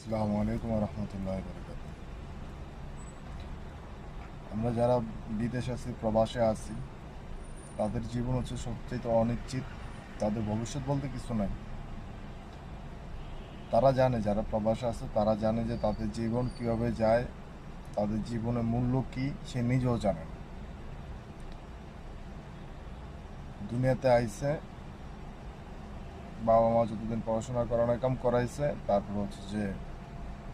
আসসালামু আলাইকুম রহমতুল্লাহ বরকাত। আমরা যারা বিদেশে আছি, প্রবাসে আছি, তাদের জীবন হচ্ছে সবচেয়ে অনিশ্চিত। তাদের ভবিষ্যৎ বলতে কিছু নাই। তারা জানে, যারা প্রবাসে আছে তারা জানে যে তাদের জীবন কিভাবে যায়, তাদের জীবনের মূল্য কি সে নিজেও জানে না। দুনিয়াতে আইসে, বাবা মা যতদিন পড়াশোনা করানো কাম করাইছে, তারপর হচ্ছে যে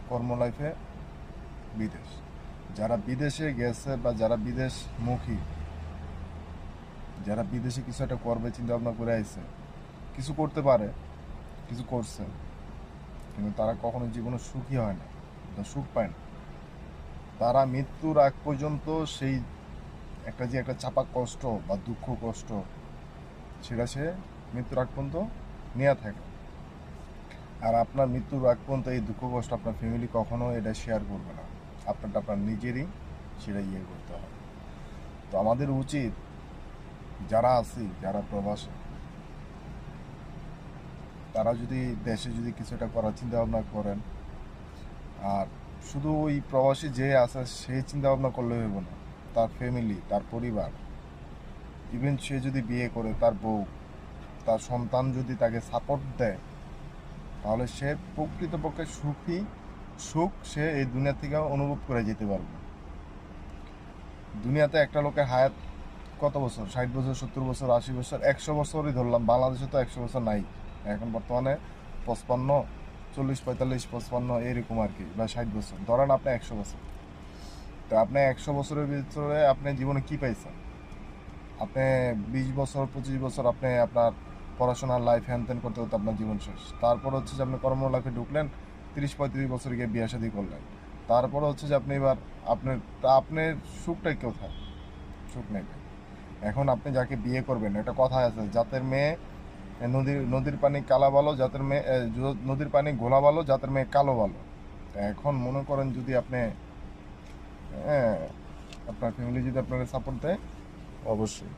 কর্ম লাইফে বিদেশ। যারা বিদেশে গেছে বা যারা বিদেশমুখী, যারা বিদেশে কিছু একটা করবে চিন্তা ভাবনা করে আইছে, কিছু করতে পারে, কিছু করছে, কিন্তু তারা কখনো জীবনে সুখী হয় না বা সুখ পায় না। তারা মৃত্যুর আগ পর্যন্ত সেই একটা চাপা কষ্ট বা দুঃখ কষ্ট, সেটা সে মৃত্যুর আগ পর্যন্ত নিয়ে থাকে। আর আপনার মৃত্যুর আগ পর্যন্ত এই দুঃখ কষ্ট আপনার ফ্যামিলি কখনো এটা শেয়ার করবে না। আপনারটা আপনার নিজেরই সেটা করতে হবে। তো আমাদের উচিত, যারা আছি, যারা প্রবাসে, তারা যদি দেশে যদি কিছু একটা করার চিন্তা ভাবনা করেন, আর শুধু ওই প্রবাসী যে আছে সে চিন্তা ভাবনা করলে হইব না, তার ফ্যামিলি, তার পরিবার, ইভেন সে যদি বিয়ে করে, তার বউ, তার সন্তান যদি তাকে সাপোর্ট দেয়, তাহলে সে প্রকৃতপক্ষে সুখ সে এই দুনিয়া থেকে অনুভব করে যেতে পারবে। দুনিয়াতে একটা লোকের হায়াত কত বছর? 60 বছর, 70 বছর, 80 বছর, 100 বছরই ধরলাম। বাংলাদেশে তো 100 বছর নাই এখন, বর্তমানে 55, 40, 45, 55 এরকম আর কি, বা 60 বছর ধরেন। আপনি 100 বছর, তো আপনি 100 বছরের ভিতরে আপনি জীবনে কি পাইছেন? আপনি 20 বছর, 25 বছর আপনি আপনার পড়াশোনার লাইফ হ্যান ত্যান করতে করতে আপনার জীবন শেষ। তারপর হচ্ছে যে আপনি কর্ম লাইফে ঢুকলেন, 30-35 বছর গিয়ে বিয়ে শাদী করলেন। তারপর হচ্ছে যে আপনি এবার আপনার সুখটাই কোথায়? সুখ নেই ভাই। এখন আপনি যাকে বিয়ে করবেন, একটা কথা আছে, জাতের মেয়ে নদীর পানি কালা ভালো, জাতের মেয়ে নদীর পানি ঘোলা ভালো, জাতের মেয়ে কালো ভালো। এখন মনে করেন যদি আপনি, হ্যাঁ, আপনার ফ্যামিলি যদি আপনাকে সাপোর্ট দেয়, অবশ্যই